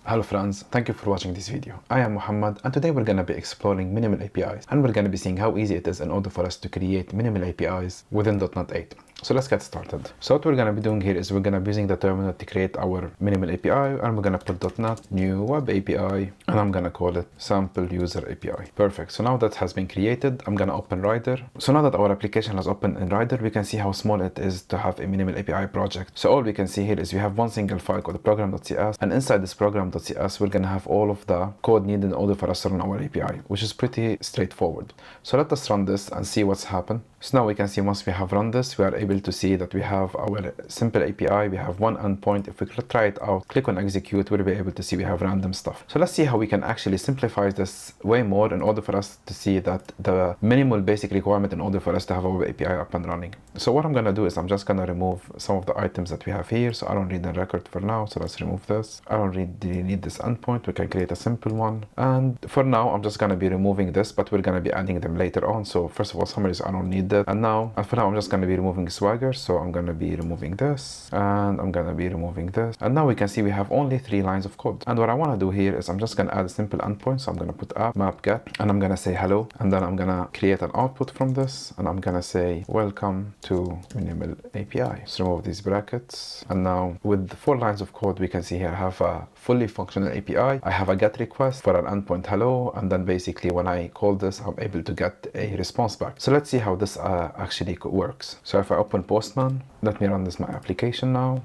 Hello friends, thank you for watching this video. I am Mohamad and today we're going to be exploring minimal APIs and we're going to be seeing how easy it is in order for us to create minimal APIs within .NET 8. So let's get started. So what we're going to be doing here is we're going to be using the terminal to create our minimal API and we're going to put .NET new web API and I'm going to call it sample user API. Perfect. So now that has been created, I'm going to open Rider. So now that our application has opened in Rider, we can see how small it is to have a minimal API project. So all we can see here is we have one single file called program.cs, and inside this program.cs we're going to have all of the code needed in order for us to run our API, which is pretty straightforward. So let us run this and see what's happened. So now we can see once we have run this, we are able to see that we have our simple API, we have one endpoint. If we try it out, click on execute, we'll be able to see we have random stuff. So let's see how we can actually simplify this way more in order for us to see that the minimal basic requirement in order for us to have our API up and running. So what I'm going to do is I'm just going to remove some of the items that we have here. So I don't need the record for now, so let's remove this. I don't really need this endpoint. We can create a simple one. And for now, I'm just going to be removing this, but we're going to be adding them later on. So first of all, summaries, I don't need that. And for now, I'm just going to be removing Swagger. So I'm going to be removing this and I'm going to be removing this. And now we can see we have only 3 lines of code. And what I want to do here is I'm just going to add a simple endpoint. So I'm going to put app map get and I'm going to say hello. And then I'm going to create an output from this. And I'm going to say welcome to minimal API. So remove these brackets. And now with the 4 lines of code, we can see here I have a fully functional API. I have a get request for an endpoint hello. And then basically when I call this, I'm able to get a response back. So let's see how this actually works. So if I open Postman, let me run this my application now.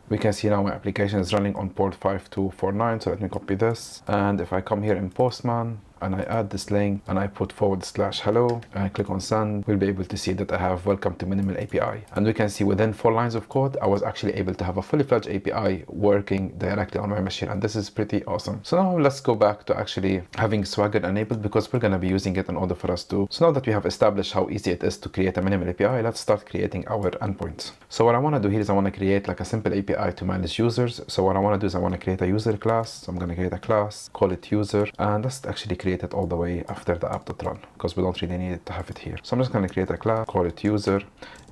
We can see now my application is running on port 5249. So let me copy this. And if I come here in Postman, and I add this link and I put /hello and I click on send, we'll be able to see that I have welcome to minimal API. And we can see within 4 lines of code, I was actually able to have a fully fledged API working directly on my machine. And this is pretty awesome. So now let's go back to actually having Swagger enabled because we're going to be using it in order for us to. So now that we have established how easy it is to create a minimal API, let's start creating our endpoints. So what I want to do here is I want to create like a simple API to manage users. So what I want to do is I want to create a user class. So I'm going to create a class, call it user, and let's actually create it all the way after the app.run because we don't really need it to have it here. So I'm just going to create a class, call it user,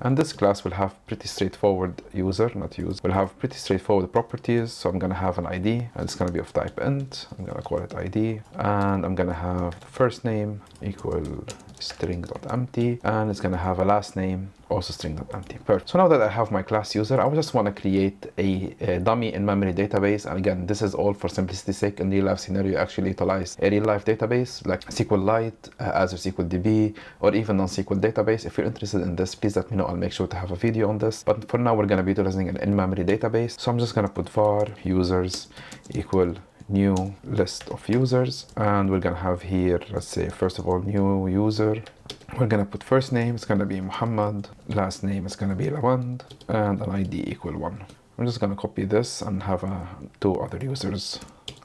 and this class will have pretty straightforward user, not use, will have pretty straightforward properties. So I'm going to have an ID and it's going to be of type int. I'm going to call it ID and I'm going to have the first name equal string.empty and it's going to have a last name also string.empty. Perfect. So now that I have my class user, I just want to create a dummy in-memory database. And again, this is all for simplicity's sake. In real life scenario, actually utilize a real-life database like SQLite, Azure SQL DB, or even non-SQL database. If you're interested in this, please let me know. I'll make sure to have a video on this. But for now, we're going to be utilizing an in-memory database. So I'm just going to put var users equal new list of users. And we're going to have here, let's say, first of all, new user. We're going to put first name, it's going to be Mohamad, last name is going to be Lawand, and an ID equal 1. I'm just going to copy this and have 2 other users.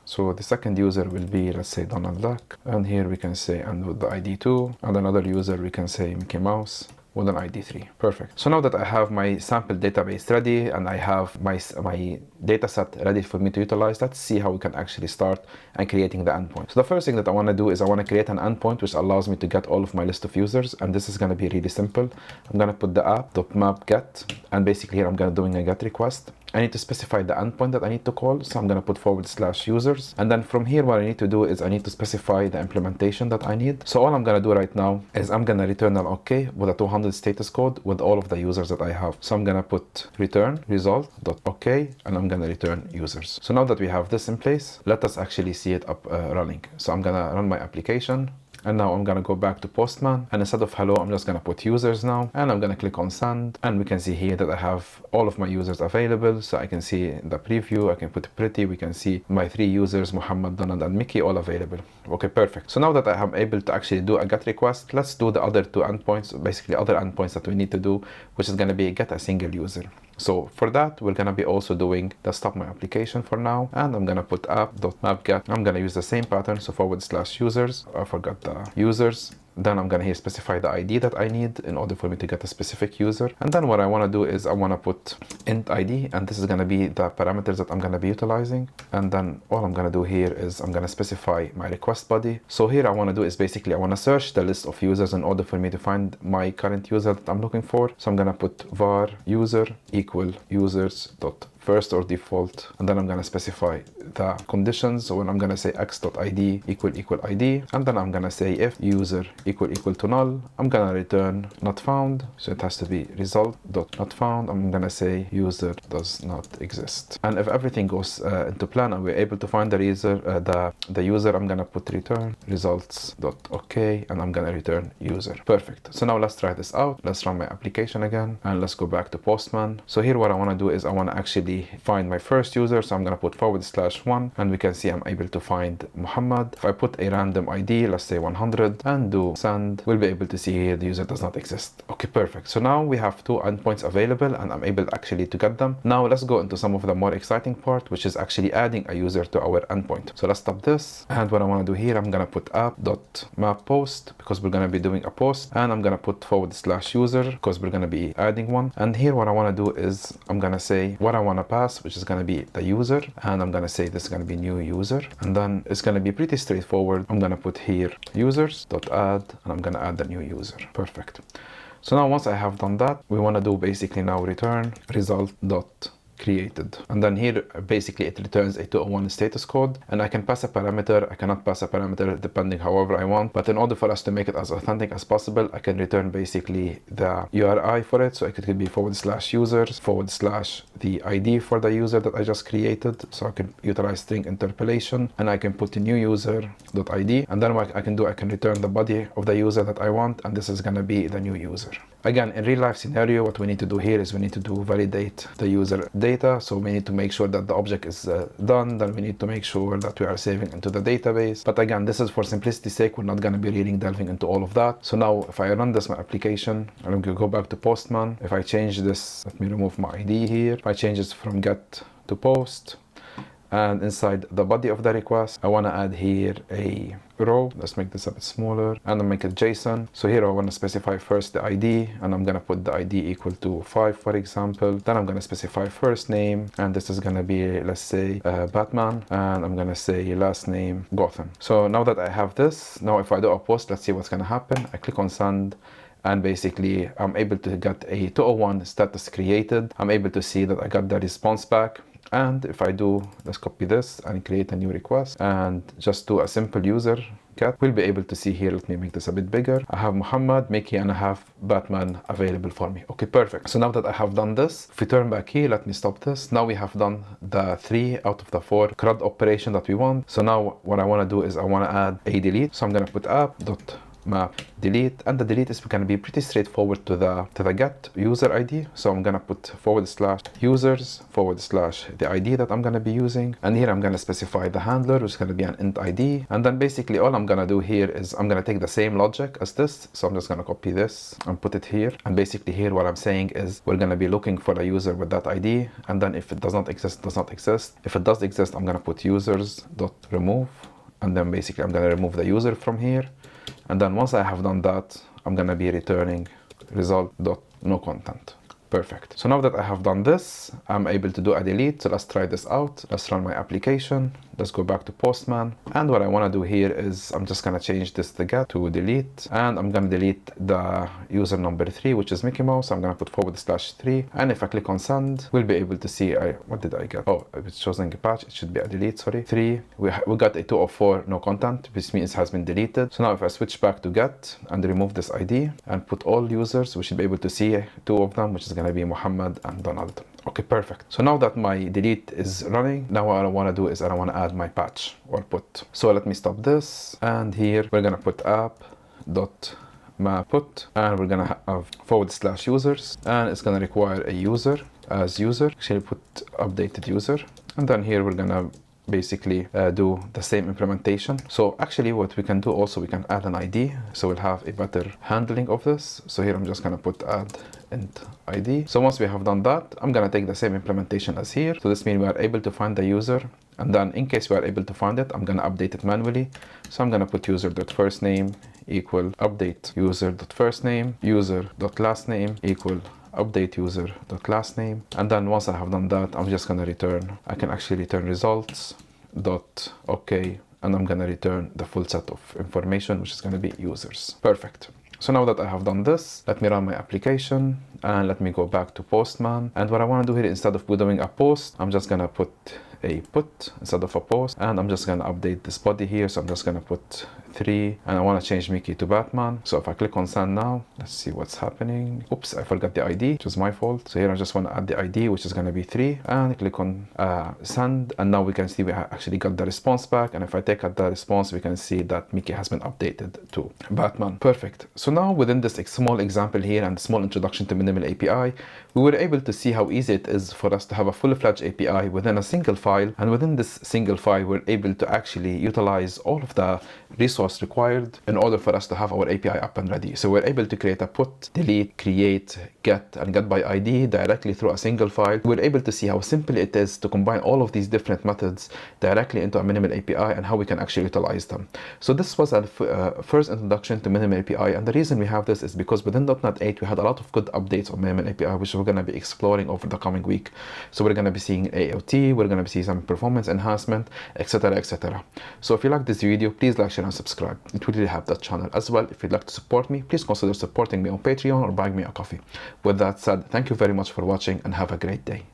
So the second user will be, let's say, Donald Duck, and here we can say, and with the ID 2, and another user we can say Mickey Mouse with an ID 3. Perfect. So now that I have my sample database ready and I have my data set ready for me to utilize, let's see how we can actually start and creating the endpoint. So the first thing that I want to do is I want to create an endpoint which allows me to get all of my list of users, and this is going to be really simple. I'm going to put the app.map get, and basically here I'm going to doing a get request. I need to specify the endpoint that I need to call, so I'm going to put /users, and then from here what I need to do is I need to specify the implementation that I need. So all I'm going to do right now is I'm going to return an OK with a 200 status code with all of the users that I have. So I'm going to put return result.ok and I'm going to return users. So now that we have this in place, let us actually see it up running. So I'm going to run my application. And now I'm going to go back to Postman, and instead of hello, I'm just going to put users now, and I'm going to click on send, and we can see here that I have all of my users available. So I can see in the preview, I can put pretty, we can see my 3 users, Mohamad, Donald, and Mickey, all available. Okay, perfect. So now that I am able to actually do a get request, let's do the other 2 endpoints, basically other endpoints that we need to do, which is going to be get a single user. So for that, we're going to be also doing the stop my application for now. And I'm going to put app.mapget. I'm going to use the same pattern. So /users. I forgot the users. Then I'm going to here specify the ID that I need in order for me to get a specific user. And then what I want to do is I want to put int ID, and this is going to be the parameters that I'm going to be utilizing. And then all I'm going to do here is I'm going to specify my request body. So here I want to do is basically I want to search the list of users in order for me to find my current user that I'm looking for. So I'm going to put var user equal users dot first or default, and then I'm gonna specify the conditions. So when I'm gonna say x.id equal id, and then I'm gonna say if user equal to null, I'm gonna return not found. So it has to be result dot not found. I'm gonna say user does not exist. And if everything goes into plan and we're able to find the user, I'm gonna put return results dot okay, and I'm gonna return user. Perfect. So now let's try this out. Let's run my application again, and let's go back to Postman. So here what I want to do is I want to actually find my first user. So I'm going to put /1, and we can see I'm able to find Muhammad. If I put a random ID, let's say 100, and do send, we'll be able to see here the user does not exist. Okay, perfect. So now we have 2 endpoints available, and I'm able actually to get them. Now let's go into some of the more exciting part, which is actually adding a user to our endpoint. So let's stop this, and what I want to do here, I'm going to put app.mapPost because we're going to be doing a post, and I'm going to put /user because we're going to be adding one. And here what I want to do is I'm going to say what I want to pass, which is going to be the user, and I'm going to say this is going to be new user, and then it's going to be pretty straightforward. I'm going to put here users.add, and I'm going to add the new user. Perfect. So now once I have done that, we want to do basically now return result dot created, and then here basically it returns a 201 status code, and I can pass a parameter, I cannot pass a parameter depending however I want, but in order for us to make it as authentic as possible, I can return basically the URI for it. So it could be /users / the ID for the user that I just created. So I can utilize string interpolation, and I can put a new user.id, and then what I can do, I can return the body of the user that I want, and this is going to be the new user. Again, in real life scenario, what we need to do here is we need to validate the user data. So we need to make sure that the object is done. Then we need to make sure that we are saving into the database. But again, this is for simplicity's sake. We're not going to be really delving into all of that. So now if I run this, my application, I'm going to go back to Postman. If I change this, let me remove my ID here. If I change this from get to post, and inside the body of the request, I want to add here a row. Let's make this a bit smaller, and I'll make it JSON. So here I want to specify first the ID, and I'm going to put the ID equal to 5, for example. Then I'm going to specify first name, and this is going to be, let's say, Batman, and I'm going to say last name Gotham. So now that I have this, now if I do a post, let's see what's going to happen. I click on send, and basically I'm able to get a 201 status created. I'm able to see that I got the response back. And if I do, let's copy this and create a new request and just do a simple user get, we'll be able to see here. Let me make this a bit bigger. I have Muhammad, Mickey, and I have Batman available for me. Okay, perfect. So now that I have done this, if we turn back here, let me stop this. Now we have done the 3 out of the 4 CRUD operation that we want. So now what I want to do is I want to add a delete. So I'm going to put app.map delete, and the delete is going to be pretty straightforward to the get user ID. So I'm going to put /users / the ID that I'm going to be using, and here I'm going to specify the handler, which is going to be an int ID, and then basically all I'm going to do here is I'm going to take the same logic as this. So I'm just going to copy this and put it here, and basically here what I'm saying is we're going to be looking for a user with that ID, and then if it does not exist, if it does exist, I'm going to put users.remove, and then basically I'm going to remove the user from here. And then once I have done that, I'm going to be returning result.noContent. Perfect. So now that I have done this, I'm able to do a delete. So let's try this out. Let's run my application. Let's go back to Postman. And what I want to do here is I'm just going to change this to get to delete. And I'm going to delete the user number 3, which is Mickey Mouse. I'm going to put /3. And if I click on send, we'll be able to see, what did I get? Oh, it's choosing a patch. It should be a delete, sorry. 3. We got a 204 no content, which means it has been deleted. So now if I switch back to get and remove this ID and put all users, we should be able to see 2 of them, which is going to be Mohammed and Donald. Okay, perfect. So now that my delete is running, now what I want to do is I want to add my patch or put. So let me stop this, and here we're going to put app.map_put, and we're going to have /users, and it's going to require a user as user. Actually put updated user, and then here we're going to basically do the same implementation. So actually what we can do also, we can add an ID, so we'll have a better handling of this. So here I'm just going to put add int ID. So once we have done that, I'm going to take the same implementation as here. So this means we are able to find the user, and then in case we are able to find it, I'm going to update it manually. So I'm going to put user.firstname equal update user.firstname, user.lastname equal update user.lastname, and then once I have done that, I'm just going to return, I can actually return results.okay, and I'm going to return the full set of information, which is going to be users. Perfect. So now that I have done this, let me run my application and let me go back to Postman. And what I want to do here, instead of doing a post, I'm just gonna put a put instead of a post, and I'm just gonna update this body here. So I'm just gonna put 3, and I want to change Mickey to Batman. So if I click on send now, let's see what's happening. Oops, I forgot the ID, which is my fault. So here I just want to add the ID, which is going to be 3, and click on send, and now we can see we actually got the response back. And if I take out the response, we can see that Mickey has been updated to Batman. Perfect. So now within this small example here and small introduction to Minimal API, we were able to see how easy it is for us to have a full-fledged API within a single file, and within this single file we're able to actually utilize all of the resource required in order for us to have our API up and ready. So we're able to create a put, delete, create, get, and get by ID directly through a single file. We're able to see how simple it is to combine all of these different methods directly into a Minimal API and how we can actually utilize them. So this was a first introduction to Minimal API, and the reason we have this is because within .NET 8 we had a lot of good updates on Minimal API, which we're going to be exploring over the coming week. So we're going to be seeing AOT, we're going to be seeing some performance enhancement, etc, etc. So if you like this video, please like, share, and subscribe. It will really help that channel as well. If you'd like to support me, please consider supporting me on Patreon or buying me a coffee. With that said, thank you very much for watching and have a great day.